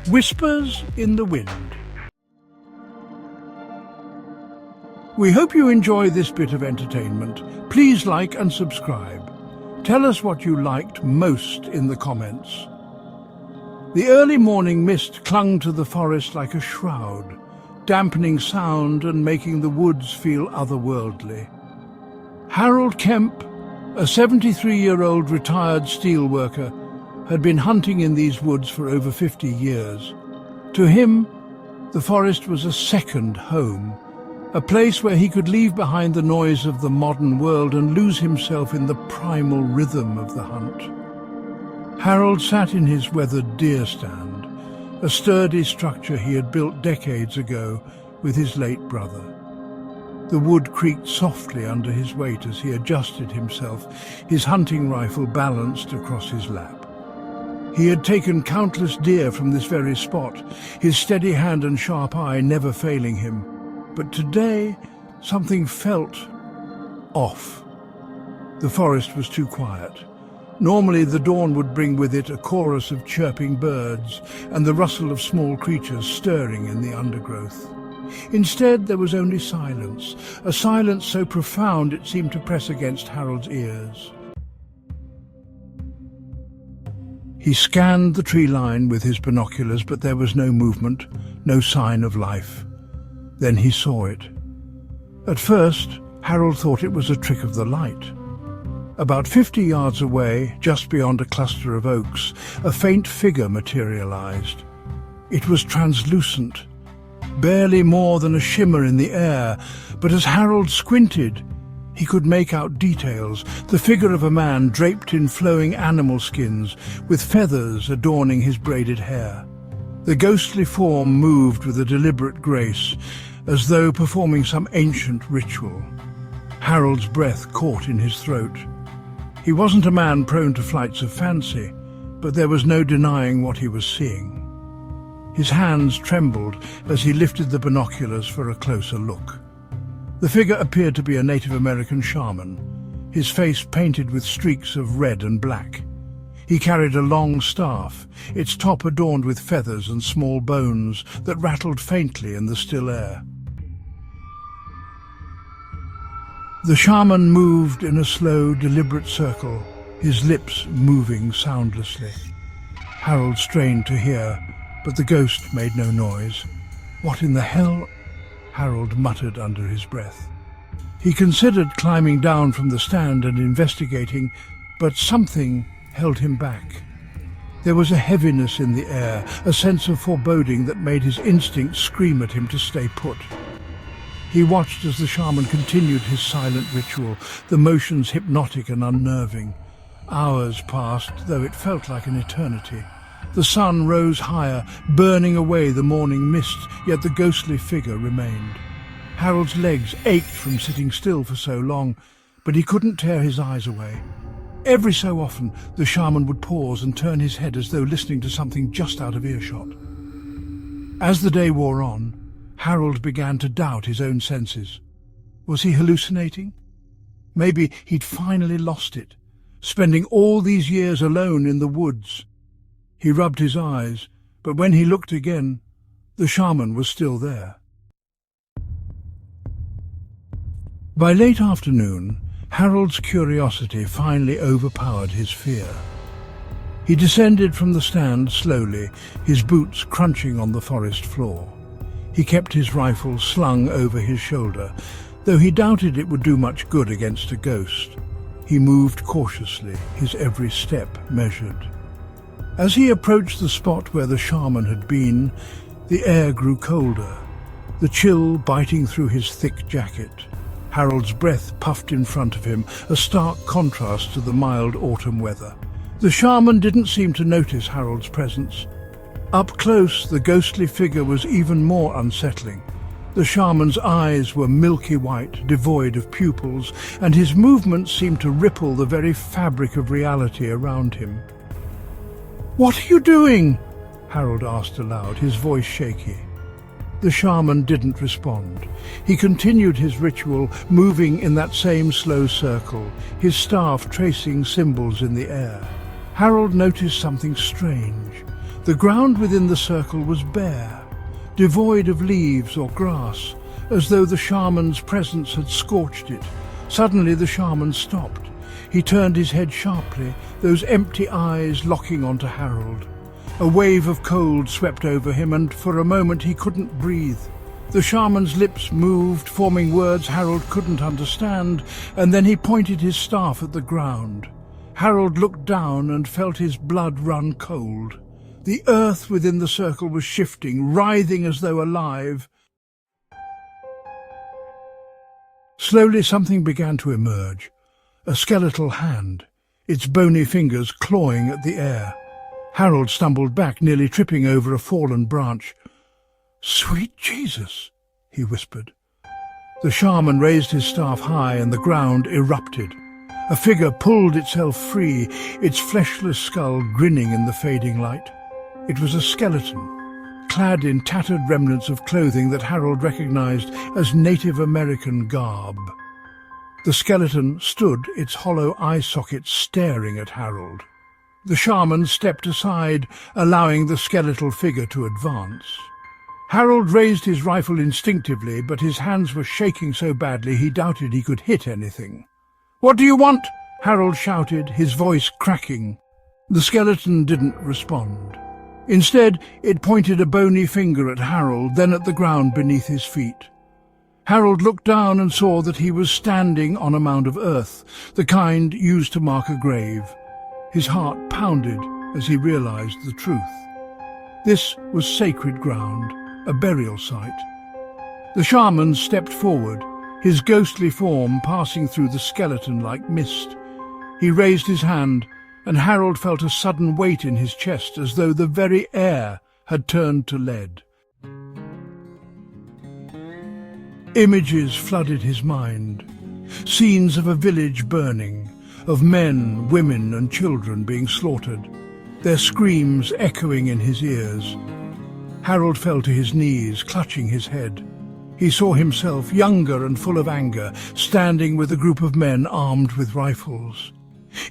Whispers in the Wind. We hope you enjoy this bit of entertainment. Please like and subscribe. Tell us what you liked most in the comments. The early morning mist clung to the forest like a shroud, dampening sound and making the woods feel otherworldly. Harold Kemp, a 73-year-old retired steelworker, had been hunting in these woods for over 50 years. To him, the forest was a second home, a place where he could leave behind the noise of the modern world and lose himself in the primal rhythm of the hunt. Harold sat in his weathered deer stand, a sturdy structure he had built decades ago with his late brother. The wood creaked softly under his weight as he adjusted himself, his hunting rifle balanced across his lap. He had taken countless deer from this very spot, his steady hand and sharp eye never failing him. But today, something felt off. The forest was too quiet. Normally, the dawn would bring with it a chorus of chirping birds and the rustle of small creatures stirring in the undergrowth. Instead, there was only silence, a silence so profound it seemed to press against Harold's ears. He scanned the tree line with his binoculars, but there was no movement, no sign of life. Then he saw it. At first, Harold thought it was a trick of the light. About 50 yards away, just beyond a cluster of oaks, a faint figure materialized. It was translucent, barely more than a shimmer in the air, but as Harold squinted, he could make out details, the figure of a man draped in flowing animal skins, with feathers adorning his braided hair. The ghostly form moved with a deliberate grace, as though performing some ancient ritual. Harold's breath caught in his throat. He wasn't a man prone to flights of fancy, but there was no denying what he was seeing. His hands trembled as he lifted the binoculars for a closer look. The figure appeared to be a Native American shaman, his face painted with streaks of red and black. He carried a long staff, its top adorned with feathers and small bones that rattled faintly in the still air. The shaman moved in a slow, deliberate circle, his lips moving soundlessly. Harold strained to hear, but the ghost made no noise. "What in the hell?" Harold muttered under his breath. He considered climbing down from the stand and investigating, but something held him back. There was a heaviness in the air, a sense of foreboding that made his instincts scream at him to stay put. He watched as the shaman continued his silent ritual, the motions hypnotic and unnerving. Hours passed, though it felt like an eternity. The sun rose higher, burning away the morning mist, yet the ghostly figure remained. Harold's legs ached from sitting still for so long, but he couldn't tear his eyes away. Every so often, the shaman would pause and turn his head as though listening to something just out of earshot. As the day wore on, Harold began to doubt his own senses. Was he hallucinating? Maybe he'd finally lost it, spending all these years alone in the woods. He rubbed his eyes, but when he looked again, the shaman was still there. By late afternoon, Harold's curiosity finally overpowered his fear. He descended from the stand slowly, his boots crunching on the forest floor. He kept his rifle slung over his shoulder, though he doubted it would do much good against a ghost. He moved cautiously, his every step measured. As he approached the spot where the shaman had been, the air grew colder, the chill biting through his thick jacket. Harold's breath puffed in front of him, a stark contrast to the mild autumn weather. The shaman didn't seem to notice Harold's presence. Up close, the ghostly figure was even more unsettling. The shaman's eyes were milky white, devoid of pupils, and his movements seemed to ripple the very fabric of reality around him. "What are you doing?" Harold asked aloud, his voice shaky. The shaman didn't respond. He continued his ritual, moving in that same slow circle, his staff tracing symbols in the air. Harold noticed something strange. The ground within the circle was bare, devoid of leaves or grass, as though the shaman's presence had scorched it. Suddenly the shaman stopped. He turned his head sharply, those empty eyes locking onto Harold. A wave of cold swept over him, and for a moment he couldn't breathe. The shaman's lips moved, forming words Harold couldn't understand, and then he pointed his staff at the ground. Harold looked down and felt his blood run cold. The earth within the circle was shifting, writhing as though alive. Slowly something began to emerge. A skeletal hand, its bony fingers clawing at the air. Harold stumbled back, nearly tripping over a fallen branch. "Sweet Jesus," he whispered. The shaman raised his staff high and the ground erupted. A figure pulled itself free, its fleshless skull grinning in the fading light. It was a skeleton, clad in tattered remnants of clothing that Harold recognized as Native American garb. The skeleton stood, its hollow eye sockets staring at Harold. The shaman stepped aside, allowing the skeletal figure to advance. Harold raised his rifle instinctively, but his hands were shaking so badly he doubted he could hit anything. "What do you want?" Harold shouted, his voice cracking. The skeleton didn't respond. Instead, it pointed a bony finger at Harold, then at the ground beneath his feet. Harold looked down and saw that he was standing on a mound of earth, the kind used to mark a grave. His heart pounded as he realized the truth. This was sacred ground, a burial site. The shaman stepped forward, his ghostly form passing through the skeleton like mist. He raised his hand, and Harold felt a sudden weight in his chest, as though the very air had turned to lead. Images flooded his mind, scenes of a village burning, of men, women and children being slaughtered, their screams echoing in his ears. Harold fell to his knees, clutching his head. He saw himself, younger and full of anger, standing with a group of men armed with rifles.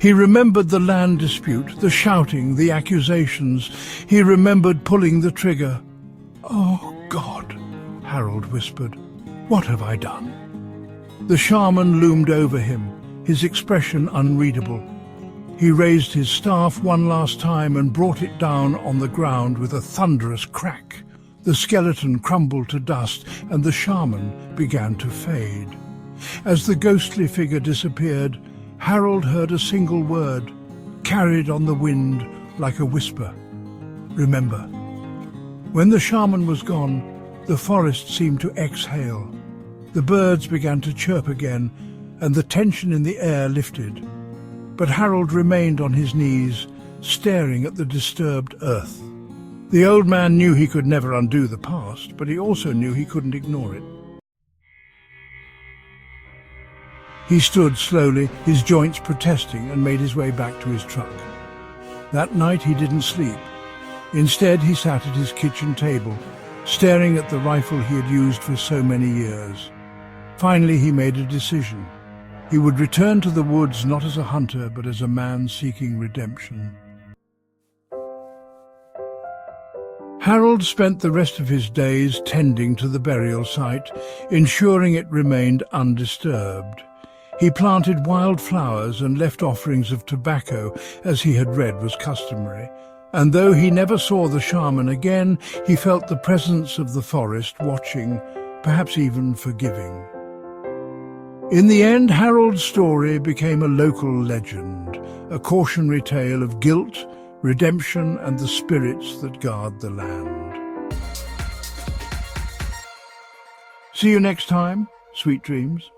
He remembered the land dispute, the shouting, the accusations. He remembered pulling the trigger. "Oh, God," Harold whispered, "what have I done?" The shaman loomed over him, his expression unreadable. He raised his staff one last time and brought it down on the ground with a thunderous crack. The skeleton crumbled to dust and the shaman began to fade. As the ghostly figure disappeared, Harold heard a single word, carried on the wind like a whisper. "Remember." When the shaman was gone, the forest seemed to exhale. The birds began to chirp again, and the tension in the air lifted. But Harold remained on his knees, staring at the disturbed earth. The old man knew he could never undo the past, but he also knew he couldn't ignore it. He stood slowly, his joints protesting, and made his way back to his truck. That night he didn't sleep. Instead, he sat at his kitchen table, staring at the rifle he had used for so many years. Finally, he made a decision. He would return to the woods not as a hunter, but as a man seeking redemption. Harold spent the rest of his days tending to the burial site, ensuring it remained undisturbed. He planted wild flowers and left offerings of tobacco, as he had read was customary. And though he never saw the shaman again, he felt the presence of the forest watching, perhaps even forgiving. In the end, Harold's story became a local legend, a cautionary tale of guilt, redemption, and the spirits that guard the land. See you next time. Sweet dreams.